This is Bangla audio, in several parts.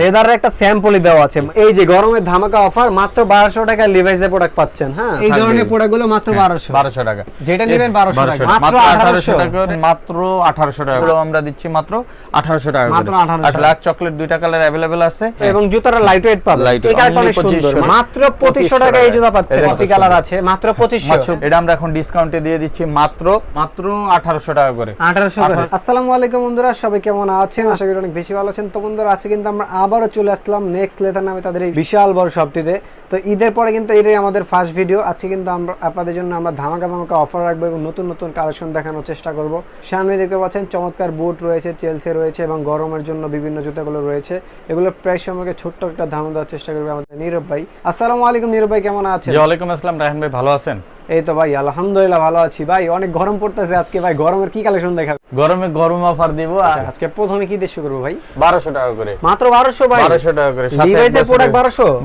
লেদারের একটা স্যাম্পলই দেওয়া আছে। এই যে গরমের ধামাকা অফার, মাত্র 1200 টাকায় লিভাইসের প্রোডাক্ট পাচ্ছেন। হ্যাঁ, এই ধরনের প্রোডাক্টগুলো মাত্র 1200 টাকা, যেটা নেবেন 1200 টাকা, মাত্র 1800 টাকা, মাত্র 1800 টাকা গুলো আমরা দিচ্ছি মাত্র 1800 টাকা, মাত্র 1800 ব্ল্যাক চকলেট দুইটা কালার अवेलेबल আছে এবং জুতাটা লাইট ওয়েট পাবেন। এই কালারটা অনেক সুন্দর, মাত্র 2500 টাকায় এই জুতা পাচ্ছেন। কফি কালার আছে মাত্র 2500। এটা আমরা এখন ডিসকাউন্টে দিয়ে দিচ্ছি মাত্র 1800 টাকা করে, 1800 করে। আসসালামু আলাইকুম বন্ধুরা, সবাই কেমন আছেন? আশা করি অনেক বেশি ভালো আছেন। তো বন্ধুরা, আজকে কিন্তু আমরা আবারো চলে আসলাম নেক্সট লেদার নামে তাদের এই বিশাল বড় শপটিতে। তো ঈদের পরে কিন্তু এটাই আমাদের ফার্স্ট ভিডিও। আজকে কিন্তু আমরা আপনাদের জন্য ধামাকা অফার রাখবো এবং নতুন নতুন কালেকশন দেখানোর চেষ্টা করব। সামনে দেখতে পাচ্ছেন চমৎকার বুট রয়েছে, চেলসি রয়েছে এবং গরমের জন্য বিভিন্ন জুতাগুলো রয়েছে। এগুলোর প্রাইস সম্পর্কে ছোট্ট একটা ধারণা দেওয়ার চেষ্টা করবে আমাদের নীরব ভাই। আসসালামু আলাইকুম নীরব ভাই, কেমন আছেন? ওয়ালাইকুম আসসালাম রায়হান ভাই, ভালো আছেন? এই তো ভাই আলহামদুলিল্লাহ ভালো আছি ভাই। অনেক গরম পড়তেছে আজকে ভাই, গরমের কি কালেকশন দেখাবেন? গরমে গরম অফার দিব। আজকে প্রথমে কি দিয়ে শুরু করব ভাই? 1200 টাকা করে, মাত্র 1200 ভাই, 1200 টাকা করে। লিভাইসের প্রোডাক্ট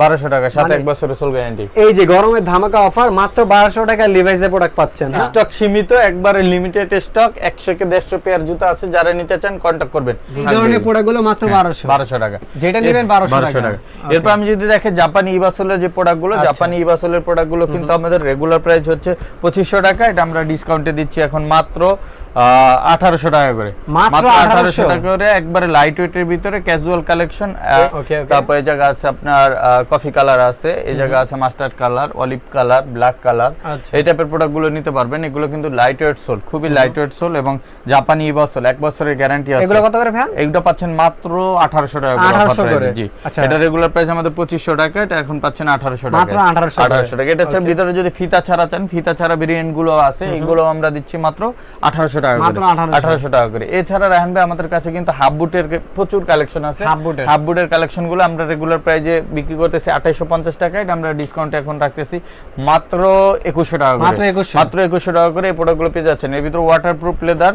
1200 টাকা, সাথে এক বছরের সোল গ্যারান্টি। এই যে গরমের ধামাকা অফার, মাত্র 1200 টাকায় লিভাইসের প্রোডাক্ট পাচ্ছেন। স্টক সীমিত, একবারে লিমিটেড স্টক। 100 কে 150 পেয়ার জুতা আছে, যারা নিতে চান কন্টাক্ট করবেন। এই ধরনের প্রোডাক্টগুলো মাত্র 1200 টাকা, যেটা নেবেন 1200 টাকা। এরপর আমি যদি দেখে জাপানি ইবাসোলের যে প্রোডাক্টগুলো, জাপানি ইবাসোলের প্রোডাক্টগুলো কিন্তু আমাদের রেগুলার প্রাইস হচ্ছে 2500 টাকা। এটা আমরা ডিসকাউন্টে দিচ্ছি এখন মাত্র 1800 টাকা করে, মাত্র 1800 টাকা করে। একবারে লাইট ওয়েটের ভিতরে ক্যাজুয়াল কালেকশন। তারপর এই জায়গা আছে আপনার কফি কালার আছে, এই জায়গা আছে mustard colour, olive colour, black colour. এই টাইপের প্রোডাক্টগুলো নিতে পারবেন। এগুলো কিন্তু লাইট ওয়েট সোল, খুবই লাইট ওয়েট সোল এবং জাপানি ইবাসোল, 1 বছরের গ্যারান্টি আছে। এগুলো কত করে ভাই? এগুলো পাচ্ছেন মাত্র 1800 টাকা করে। জি, এটা রেগুলার প্রাইস আমাদের 2500 টাকা, এটা এখন পাচ্ছেন 1800 টাকা, মাত্র 1800 টাকা। এটা হচ্ছে ভিতরে যদি ফিতা ছাড়া চান, ফিতা ছাড়া ভেরিয়েন্ট গুলো আছে, এগুলো আমরা দিচ্ছি মাত্র 1800 টাকা করে, 1800 টাকা করে। এছাড়া রায়হান ভাই আমাদের কাছে কিন্তু হাফ বুটের প্রচুর কালেকশন আছে। হাফ বুটের কালেকশন গুলো আমরা রেগুলার প্রাইসে বিক্রি করতেছি 2850 টাকা, এটা আমরা ডিসকাউন্টে এখন রাখতেছি মাত্র 2100 টাকা করে, মাত্র 2100 টাকা করে। এই প্রোডাক্টগুলো পেয়ে যাচ্ছেন। এর ভিতরে ওয়াটারপ্রুফ লেদার,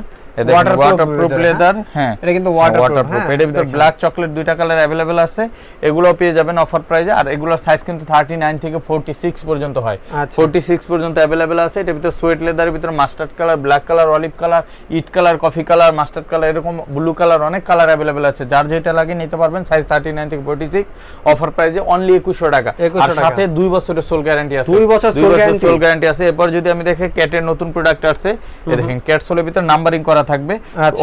ওয়াটারপ্রুফ লেদার, হ্যাঁ এটা কিন্তু ওয়াটারপ্রুফ। এর ভিতরে ব্ল্যাক চকলেট দুইটা কালার अवेलेबल আছে, এগুলো পেয়ে যাবেন অফার প্রাইসে। আর এগুলোর সাইজ কিন্তু 39 থেকে 46 পর্যন্ত হয়, 46 পর্যন্ত अवेलेबल আছে। এর ভিতরে সোয়েট লেদারের ভিতরে mustard colour, black colour, olive colour, ইট colour, coffee colour, mustard colour, এরকম ব্লু কালার, অনেক কালার अवेलेबल আছে। যার যেটা লাগে নিতে পারবেন। সাইজ 39 থেকে 46, অফার প্রাইসে অনলি 2100 টাকা। আর সাথে 2 বছরের সোল গ্যারান্টি আছে, 2 বছর সোল গ্যারান্টি আছে। এরপর যদি আমি দেখে ক্যাটের নতুন প্রোডাক্ট আছে, এই দেখেন ক্যাট সোলের ভিতরে নাম্বারিং করা থাকবে,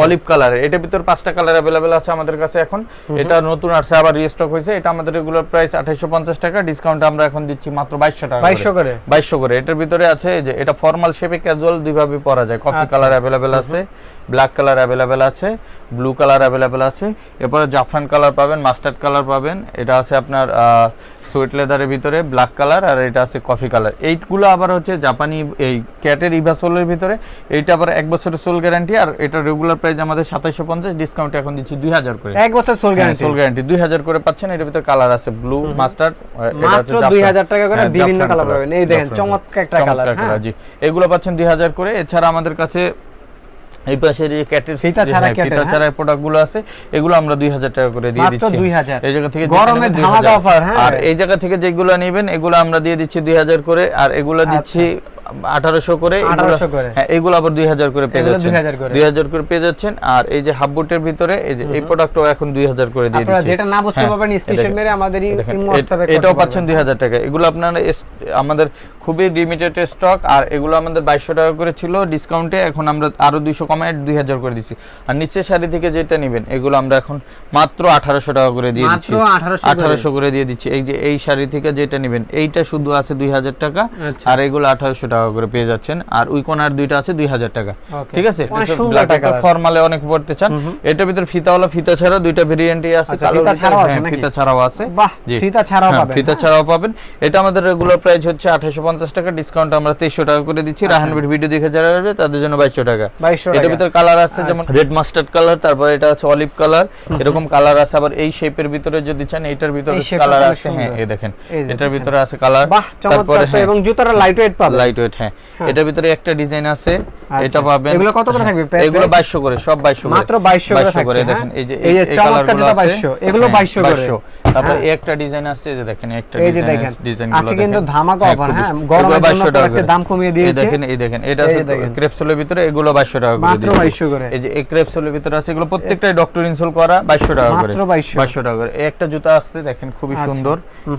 অলিভ কালার। এটার ভিতর 5টা কালার अवेलेबल আছে আমাদের কাছে এখন। এটা নতুন আসছে, আবার রিস্টক হয়েছে। এটা আমাদের রেগুলার প্রাইস 2850 টাকা, ডিসকাউন্ট আমরা এখন দিচ্ছি মাত্র 2200 টাকা, 2200 করে। এটার ভিতরে আছে যে এটা ফর্মাল শেপে ক্যাজুয়াল দুই ভাবে পরা যায়। কফি কালার अवेलेबल আছে, ব্ল্যাক কালার अवेलेबल আছে, ব্লু কালার अवेलेबल আছে। এরপরে জাফরান কালার পাবেন, মাস্টার্ড কালার পাবেন। এটা আছে আপনার সুইট লেদারের ভিতরে ব্ল্যাক কালার, আর এটা আছে কফি কালার। এইগুলো আবার হচ্ছে জাপানি এই ক্যাটের ইভাসোলের ভিতরে। এইটা আবার 1 বছরের সোল গ্যারান্টি। আর এটা রেগুলার প্রাইস আমাদের 2750, ডিসকাউন্ট এখন দিচ্ছি 2000 করে, 1 বছর সোল গ্যারান্টি 2000 করে পাচ্ছেন। এর ভিতরে কালার আছে ব্লু, মাস্টার্ড, এটা আছে মাত্র 2000 টাকা করে, বিভিন্ন কালার পাবেন। এই দেখেন চমৎকার একটা কালার, হ্যাঁ জি, এগুলো পাচ্ছেন 2000 করে। এছাড়া আমাদের কাছে এই পাশে যে ক্যাটের ফিতা ছাড়া প্রোডাক্টগুলো আছে, এগুলো আমরা 2000 টাকা করে দিয়ে দিচ্ছি, মাত্র 2000। এই জায়গা থেকে গরমে ধামাকা অফার। হ্যাঁ, আর এই জায়গা থেকে যেগুলো নেবেন এগুলো আমরা দিয়ে দিচ্ছি 2000 করে, আর এগুলো দিচ্ছি 1800 করে। হ্যাঁ, এগুলো আবার 2000 করে পেয়ে যাচ্ছেন, 2000 করে পেয়ে যাচ্ছেন। আর এই যে হাফ বুটের ভিতরে এই যে এই প্রোডাক্টও এখন 2000 করে দিয়ে দিচ্ছি। আপনারা যেটা না বুঝতে পারবেন স্ক্রিনশট মেরে আমাদেরই WhatsApp এ এটাও পাচ্ছেন 2000 টাকা। এগুলো আপনারা আমাদের খুবই লিমিটেড স্টক, আর এগুলো আমাদের 2200 টাকা করে ছিল ডিসকাউন্টে, এখন আমরা আরো 200 কমায় 2000 করে দিচ্ছি। আর নিচের শাড়ি থেকে যেটা নেবেন এগুলো আমরা এখন মাত্র 1800 টাকা করে দিয়ে দিচ্ছি, মাত্র 1800 করে দিয়ে দিচ্ছি। এই যে এই শাড়ি থেকে যেটা নেবেন এইটা শুধু আছে 2000 টাকা, আর এগুলো 1800 টাকা করে পেয়ে যাচ্ছেন। আর উই কোনার দুইটা আছে 2000 টাকা, ঠিক আছে। ফরমালে অনেক পড়তে চান, এটার ভিতর ফিতাওয়ালা, ফিতা ছাড়া দুইটা ভেরিয়েন্টই আছে। ফিতা ছাড়াও আছে নাকি? ফিতা ছাড়াও আছে, জি ফিতা ছাড়াও পাবেন, ফিতা ছাড়াও পাবেন। এটা আমাদের রেগুলার প্রাইস হচ্ছে 2850 টাকা, ডিসকাউন্ট আমরা 2300 টাকা করে দিচ্ছি। রাহান ভাই ভিডিও দেখে যারা আসবে তাদের জন্য 2200 টাকা। এটার ভিতর কালার আছে যেমন রেড মাস্টার্ড কালার, তারপর এটা আছে অলিভ কালার, এরকম কালার আছে। আবার এই শেপের ভিতরে যদি চান এটার ভিতরে কালার আছে, হ্যাঁ এই দেখেন এটার ভিতরে আছে কালার। তারপরে এবং জুতাটা লাইট ওয়েট পাবেন, লাইট ওয়েট ওয়েট, হ্যাঁ এটার ভিতরে একটা ডিজাইন আছে, এটা পাবেন। এগুলো কত করে থাকবে? এগুলো 2200 করে, সব 2200 করে, মাত্র 2200 করে থাকছে। দেখেন এই যে এই চমৎকার জুতা 2200, এগুলো 2200 করে। তারপর এই একটা ডিজাইন আছে, এই যে দেখেন একটা ডিজাইন আছে কিন্তু ধামাকা অফার, হ্যাঁ গরমের জন্য একটা দাম কমিয়ে দিয়েছে। দেখেন এটা আছে ক্রেপসোলের ভিতরে, এগুলো 2200 টাকা করে, মাত্র 2200 করে। এই যে এই ক্রেপসোলের ভিতরে আছে, এগুলো প্রত্যেকটাই ডক্টর ইনসোল করা, 2200 টাকা করে, মাত্র 2200 টাকা করে। এই একটা জুতা আছে দেখেন খুবই সুন্দর,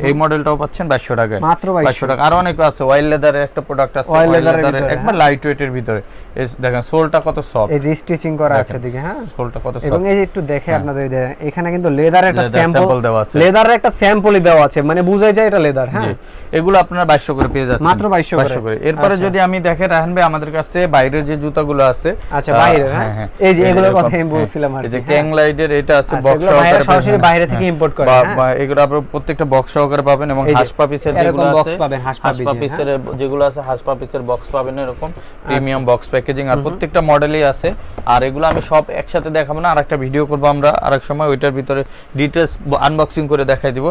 এই মডেলটাও পাচ্ছেন 2200 টাকায়, মাত্র 2200 টাকা। আর অনেক আছে, ওয়াইল্ড লেদারের একটা প্রোডাক্ট আছে, ওয়াইল্ড লেদারের একবার লাইট ওয়েটের ভিতরে, এই দেখেন সোলটা কত সফট, এই যে স্টিচিং করা আছে দিকে, হ্যাঁ সোলটা কত সফট। এবং এই যে একটু দেখে আপনাদের এখানে কিন্তু লেদারের একটা স্যাম্পল দেওয়া আছে, লেদারের একটা স্যাম্পলই দেওয়া আছে, মানে বোঝাই যায় এটা লেদার। হ্যাঁ এগুলো আপনারা 2200 করে পেয়ে যাচ্ছেন, মাত্র 2200 করে। এরপরে যদি আমি দেখে রাহান ভাই আমাদের কাছে বাইরের যে জুতাগুলো আছে, আচ্ছা বাইরের, হ্যাঁ এই যে এগুলোর কথা আমি বলছিলাম আর এই যে ক্যাং লাইটের এটা আছে বক্স সহকারে, সরাসরি বাইরে থেকে ইম্পোর্ট করে, হ্যাঁ এগুলো আপনারা প্রত্যেকটা বক্স সহকারে পাবেন। এবং হাসপা পিসের যেগুলো আছে বক্স পাবেন, হাসপা পিসের যেগুলো আছে, হাসপা পিসের বক্স পাবেন এরকম প্রিমিয়াম বক্স প্যাকেজিং, আর প্রত্যেকটা মডেলই আছে। আর এগুলো আমি সব একসাথে দেখাবো না, আরেকটা ভিডিও করব আমরা আরেক সময়, ওইটার ভিতরে ডিটেইলস আনবক্সিং করে দেখাই দিব।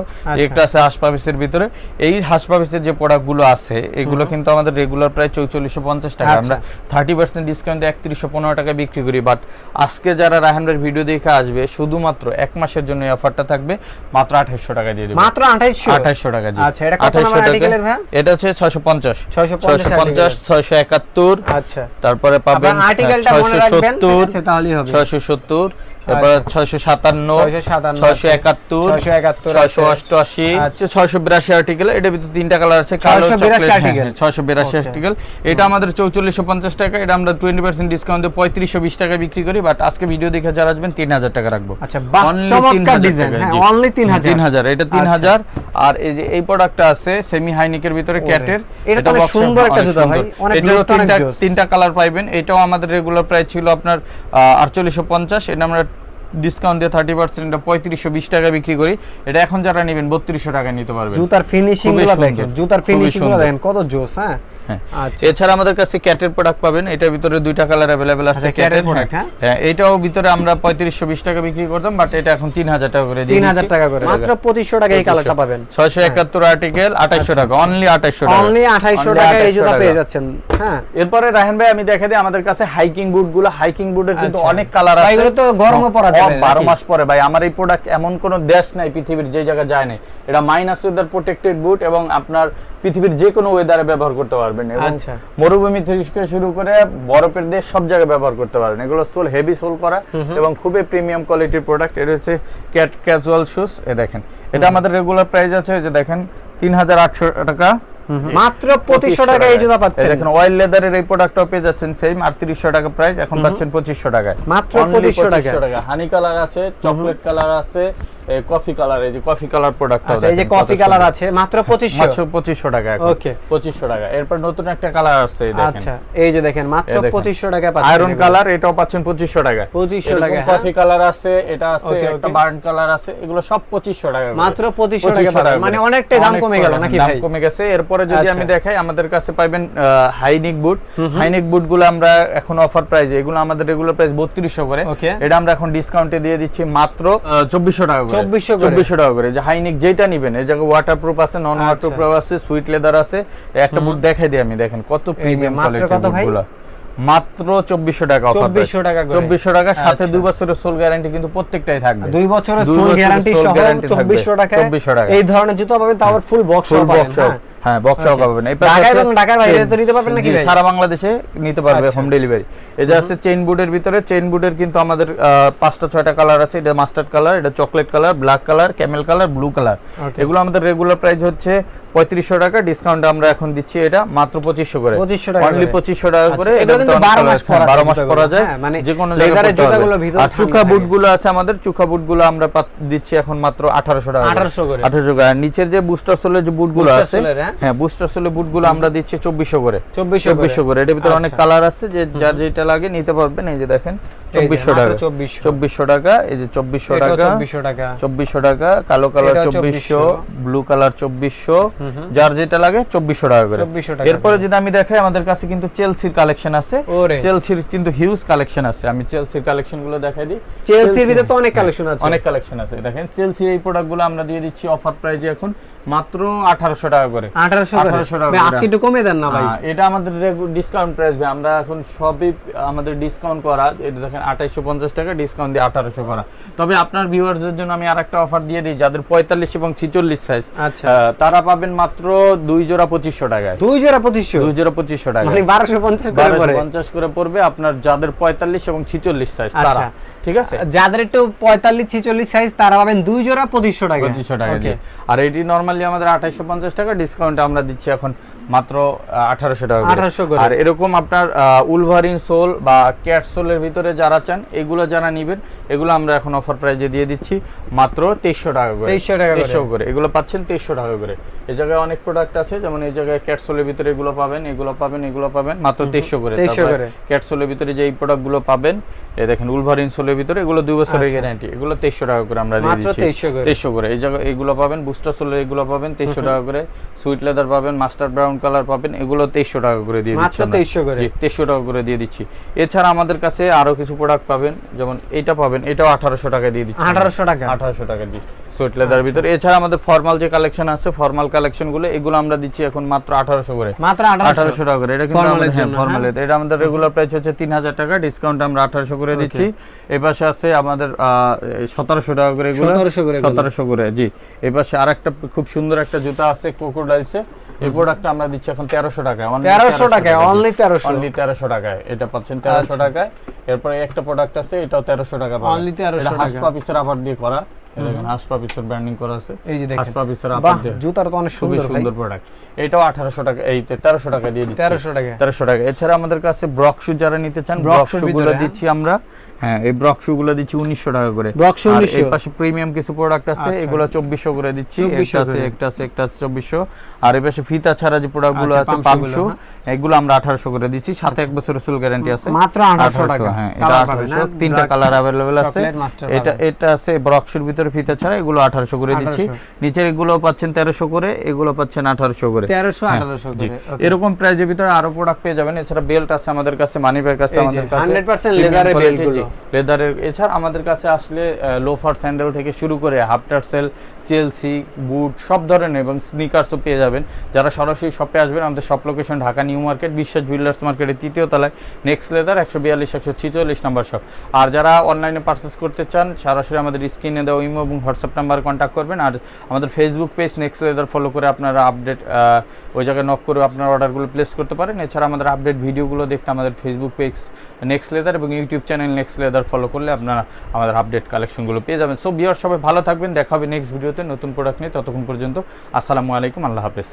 একটা আছে হাসপা পিসের ভিতরে, এই হাসপা পিসের যে প্রোডাক্টগুলো আছে এগুলো কিন্তু আমাদের রেগুলার প্রায় 4450 টাকা, আমরা 30% ডিসকাউন্টে 3115 টাকা বিক্রি করি। বাট আজকে যারা রাহান ভাইয়ের ভিডিও দেখে আসবে শুধুমাত্র এক মাসের জন্য এই অফারটা থাকবে, মাত্র 2800 টাকা দিয়ে দেব, মাত্র 2800 টাকা। জি আচ্ছা, এটা কত নাম্বার আর্টিকেলের ভাই? এটা হচ্ছে 650 671 আচ্ছা, তারপরে পাবেন আর্টিকেলটা মনে রাখবেন, আচ্ছা তাহলেই হবে 670, এরপর 657 671 688 682 আর্টিকেল। এটার ভিতরে তিনটা কালার আছে, কালো চকলেট 682 আর্টিকেল। এটা আমাদের 4450 টাকা, এটা আমরা 20% ডিসকাউন্টে 3520 টাকা বিক্রি করি। বাট আজকে ভিডিও দেখে যারা আসবেন 3000 টাকা রাখবো। আচ্ছা, চমৎকার ডিজাইন, হ্যাঁ অনলি 3000, এটা 3000। আর এই যে এই প্রোডাক্টটা আছে সেমি হাইনিকের ভিতরে ক্যাটের, এটা খুব সুন্দর একটা জুতা ভাই, অনেক তিনটা কালার পাইবেন। এটাও আমাদের রেগুলার প্রাইস ছিল আপনার 4850, এটা আমরা ডিসকাউন্ট দিয়ে 30% এটা 3520 টাকা বিক্রি করি। এটা এখন যারা নেবেন 3200 টাকা নিতে পারবেন। জুতার ফিনিশিং গুলো দেখেন, জুতার ফিনিশিং গুলো দেখেন কত জোস। হ্যাঁ আচ্ছা, এছাড়া আমাদের কাছে ক্যাটের প্রোডাক্ট পাবেন, এটার ভিতরে দুইটা কালার अवेलेबल আছে ক্যাটের প্রোডাক্ট। হ্যাঁ এটাও ভিতরে আমরা 3520 টাকা বিক্রি করতাম, বাট এটা এখন 3000 টাকা করে দিই, 3000 টাকা করে, মাত্র 2500 টাকা এই কালারটা পাবেন। 671 আর্টিকেল 2800 টাকা, অনলি 2800 টাকা, অনলি 2800 টাকা এই জুতা পেয়ে যাচ্ছেন। হ্যাঁ এরপরে রাহান ভাই আমি দেখাই দিই আমাদের কাছে হাইকিং বুটগুলো, হাইকিং বুটের কিন্তু অনেক কালার আছে, এগুলো তো গরমে পরা যাবে 12 মাস পরে ভাই। আমার এই প্রোডাক্ট এমন কোন দেশ নাই পৃথিবীর যে জায়গা যায় নাই, এটা মাইনাস ওয়েদার প্রোটেক্টেড বুট এবং আপনার পৃথিবীর যে কোনো ওয়েদারে ব্যবহার করতে পারবেন, এবং মরুভূমি থেকে শুরু করে বরফের দেশ সব জায়গায় ব্যবহার করতে পারবেন। এগুলো সোল হেভি সোল করা এবং খুবই প্রিমিয়াম কোয়ালিটির প্রোডাক্ট। এটা হচ্ছে ক্যাট ক্যাজুয়াল শুজ, এ দেখেন এটা আমাদের রেগুলার প্রাইস আছে, যে দেখেন 3800 টাকা, মাত্র 2500 টাকা এই জুতা পাচ্ছেন। দেখেন ওয়াইল্ড লেদারের এই প্রোডাক্টও পেয়ে যাচ্ছেন সেম 3800 টাকা প্রাইস, এখন পাচ্ছেন 2500 টাকায়, মাত্র 2500 টাকা। হানি কালার আছে, চকলেট কালার আছে, কফি কালার, এই যে কফি কালার প্রোডাক্ট আছে, এই যে কফি কালার আছে, মাত্র 2500 টাকা। ওকে 2500 টাকা। এরপর নতুন একটা কালার আছে, এই দেখেন, আচ্ছা এই যে দেখেন মাত্র 2500 টাকা পাচ্ছেন। আয়রন কালার, এটাও পাচ্ছেন 2500 টাকা, 2500 টাকা। কফি কালার আছে, এটা আছে, একটা বার্ন কালার আছে, এগুলো সব 2500 টাকা, মাত্র 2500 টাকা, মানে অনেকটাই দাম কমে গেল নাকি ভাই? দাম কমে গেছে। এরপরে যদি আমি দেখাই আমাদের কাছে পাবেন হাইনিক বুট, হাইনিক বুটগুলো আমরা এখন অফার প্রাইসে, এগুলো আমাদের রেগুলার প্রাইস 3200 করে, এটা আমরা এখন ডিসকাউন্টে দিয়ে দিচ্ছি মাত্র 2400 টাকা করে, 2400 টাকা করে। যে হাইনিক যেটা নেবেন, এই জায়গায় ওয়াটারপ্রুফ আছে, নন ওয়াটারপ্রুফ আছে, সুইট লেদার আছে। একটা বুট দেখাই দিই আমি, দেখেন কত প্রিমিয়াম কোয়ালিটির বুটগুলো, মাত্র 2400 টাকা অফার, 2400 টাকা, সাথে 2 বছরের সোল গ্যারান্টি কিন্তু প্রত্যেকটাই থাকবে, 2 বছরের সোল গ্যারান্টি সহ 2400 টাকা। এই ধরনের জুতা পাবেন, তাও ফুল বক্স পাবেন। হ্যাঁ বক্সও পাবেন, এই ঢাকা এবং ঢাকার বাইরে তো নিতে পারবেন নাকি ভাই? সারা বাংলাদেশে নিতে পারবে, হোম ডেলিভারি। এটা আছে চেইন বুটের ভিতরে, চেইন বুটের কিন্তু আমাদের 5টা 6টা কালার আছে, এটা মাস্টার্ড কালার, এটা chocolate colour, black colour, Camel colour, blue colour. এগুলো আমাদের রেগুলার প্রাইস হচ্ছে 3500 টাকা, ডিসকাউন্ট আমরা এখন দিচ্ছি এটা মাত্র 2500 করে, অনলি 2500 টাকা করে। এটা কিন্তু 12 মাস পরা যায়, মানে যে কোনো জায়গায় জুতাগুলো ভিতরে। আর চুকা বুটগুলো আছে আমাদের, চুকা বুটগুলো আমরা দিচ্ছি এখন মাত্র 1800 টাকা, 1800 করে। আর নিচের যে বুস্টার সোলের যে বুটগুলো আছে, হ্যাঁ বুস্টার সোলের বুটগুলো আমরা দিচ্ছি 2400 করে, 2400 করে। এর ভিতরে অনেক কালার আছে, যে যার যেটা লাগে নিতে পারবেন। এই যে দেখেন 2400 টাকা 2400 টাকা, এই যে 2400 টাকা 2400 টাকা, কালো কালার 2400, ব্লু কালার 2400, যার যেটা লাগে 2400 টাকা করে। এরপরে যদি আমি দেখাই আমাদের কাছে কিন্তু চেলসির কালেকশন আছে, চেলসির কিন্তু হিউজ কালেকশন আছে। আমি চেলসির কালেকশন গুলো দেখাই দিই। চেলসির ভিতরে তো অনেক কালেকশন আছে, অনেক কালেকশন আছে। দেখেন চেলসির এই প্রোডাক্টগুলো আমরা দিয়ে দিচ্ছি অফার প্রাইজে এখন মাত্র 1800 টাকা করে। 1800 টাকা ভাই, আজকে একটু কমে দেন না ভাই। এটা আমাদের ডিসকাউন্ট প্রাইস ভাই, আমরা এখন সবই আমাদের ডিসকাউন্ট করা। এটা দেখেন 2850 টাকা ডিসকাউন্ট দিয়ে 1800 করা। তবে আপনার ভিউয়ারদের জন্য আমি আরেকটা অফার দিয়ে দিই, যাদের 45 এবং 46 সাইজ, আচ্ছা তারা পাবেন মাত্র 2 জোড়া 2500 টাকায়। 2 জোড়া 2500, 2 জোড়া 2500 টাকা, মানে 1250 করে পড়ে। 1250 করে পড়বে আপনার যাদের 45 এবং 46 সাইজ তারা, ঠিক আছে? যাদের একটু 45 46 সাইজ তারা পাবেন 2 জোড়া 2500 টাকা। 2500 টাকা দিয়ে। আর এটি নরমালি আমাদের 2850 টাকা, ডিসকাউন্ট আমরা দিচ্ছি এখন মাত্র 1800 টাকা করে। আর এরকম আপনার উলভারিন সোল বা ক্যাট সোলের ভিতরে যারা চান, এগুলো যারা নেবেন, এগুলো আমরা এখন অফার প্রাইজে দিয়ে দিচ্ছি মাত্র 2300 টাকা করে। 2300 করে এগুলো পাচ্ছেন 2300 টাকা করে। এই জায়গায় অনেক প্রোডাক্ট আছে, যেমন এই জায়গায় ক্যাট সোলের ভিতরে এগুলো পাবেন, এগুলো পাবেন, এগুলো পাবেন মাত্র 2300 করে। ক্যাট সোলের ভিতরে যে এই প্রোডাক্টগুলো পাবেন, এই দেখেন উলভারিন সোলের ভিতরে, এগুলো 2 বছরের গ্যারান্টি, এগুলো 2300 টাকা করে আমরা দিয়ে দিচ্ছি। 2300 করে। এই জায়গায় এগুলো পাবেন, বুস্টার সোলের এগুলো পাবেন 2300 টাকা করে, সুইট লেদার পাবেন, মাস্টার ব্রাউন কালার পাবেন, এগুলো 2300 টাকা করে দিয়ে দিচ্ছি মাত্র 2300 করে। 2300 টাকা করে দিয়ে দিচ্ছি। এছাড়া আমাদের কাছে আরো কিছু প্রোডাক্ট পাবেন, যেমন এইটা পাবেন, এটাও 1800 টাকা দিয়ে দিচ্ছি। 1800 টাকা, 1800 টাকা দিয়ে সুইট লেদার ভিতরে। এছাড়া আমাদের ফর্মাল যে কালেকশন আছে, ফর্মাল কালেকশন গুলো, এগুলো আমরা দিচ্ছি এখন মাত্র 1800 করে। মাত্র 1800 টাকা করে। এটা কিন্তু আমাদের ফর্মাল, এটা আমাদের রেগুলার প্রাইস হচ্ছে 3000 টাকা, ডিসকাউন্ট আমরা 1800 করে দিচ্ছি। এই পাশে আছে আমাদের 1700 টাকা করে, এগুলো 1700 করে। জি, এই পাশে আরেকটা খুব সুন্দর একটা জুতা আছে ক্রোকোডাইলসে, এই প্রোডাক্টটা আমরা দিচ্ছি এখন 1300 টাকায়। 1300 টাকায়, অনলি 1300 টাকায় এটা পাচ্ছেন 1300 টাকায়। এরপর একটা প্রোডাক্ট আছে, এটাও 1300 টাকা পাবেন, অনলি 1300 টাকা। হাসপা পিসের আবার দিয়ে করা, দেখেন হাসপা পিসের ব্র্যান্ডিং করা আছে। এই যে দেখেন হাসপা পিসের আবার দিয়ে, জুতাটা তো অনেক সুন্দর প্রোডাক্ট। এটাও 1800 টাকা, এই 1300 টাকা দিয়ে দিচ্ছি। 1300 টাকা। এছাড়া আমাদের কাছে ব্রক শু যারা নিতে চান, ব্রক শু গুলো দিচ্ছি আমরা, হ্যাঁ এই ব্রক শু গুলো দিচ্ছি 1900 টাকা করে। আর এই পাশে প্রিমিয়াম কিছু প্রোডাক্ট আছে, এগুলো 2400 করে দিচ্ছি। একটা আছে 2400। আর এই পাশে ফিতা ছাড়া যে প্রোডাক্ট গুলো আছে 500, এগুলো আমরা 1800 করে দিচ্ছি, সাথে 1 বছরের ফুল গ্যারান্টি আছে। মাত্র 1800 টাকা। হ্যাঁ, এটা 1800, তিনটা কালার अवेलेबल আছে। এটা আছে ব্রক শুর ভিতরে ফিতা ছাড়া, এগুলো 1800 করে দিচ্ছি। নিচের এগুলো পাচ্ছেন 1300 করে, এগুলো পাচ্ছেন 1800 করে। 1300 করে। এরকম প্রাইজের ভিতরে আরো প্রোডাক্ট পেয়ে যাবেন। এছাড়া বেল্ট আছে আমাদের কাছে, মানি ব্যাগ আছে আমাদের কাছে 100% লেদারের বেল্ট গুলো, লেদারের। এছাড়া আমাদের কাছে আসলে লোফার স্যান্ডেল থেকে শুরু করে হাফ টার্সেল, চেলসি, বুট সব ধরনের এবং স্নিকার্সও পেয়ে যাবেন। যারা সরাসরি শপে আসবেন, আমাদের shop location Dhaka new market, বিশ্বাস বিল্ডার্স মার্কেটের 3য় তলায়, নেক্সট লেদার 142 146 নাম্বার শপ। আর যারা অনলাইনে পারচেজ করতে চান, সরাসরি আমাদের স্ক্রিনে দেওয়া ইমো এবং হোয়াটসঅ্যাপ নাম্বারে কন্ট্যাক্ট করবেন। আর আমাদের Facebook page next leather follow করে আপনারা আপডেট ওই জায়গায় নক করে আপনার অর্ডারগুলো প্লেস করতে পারেন। এছাড়া আমাদের আপডেট ভিডিওগুলো দেখতে আমাদের ফেসবুক পেজ নেক্সট লেদার এবং YouTube channel next leather follow করলে আপনারা আমাদের আপডেট কালেকশনগুলো পেয়ে যাবেন। সো ভিউয়ার সবাই ভালো থাকবেন, দেখা হবে নেক্সট ভিডিওতে নতুন প্রোডাক্ট নিয়ে। ততক্ষণ পর্যন্ত আসসালামু আলাইকুম, আল্লাহ হাফেজ।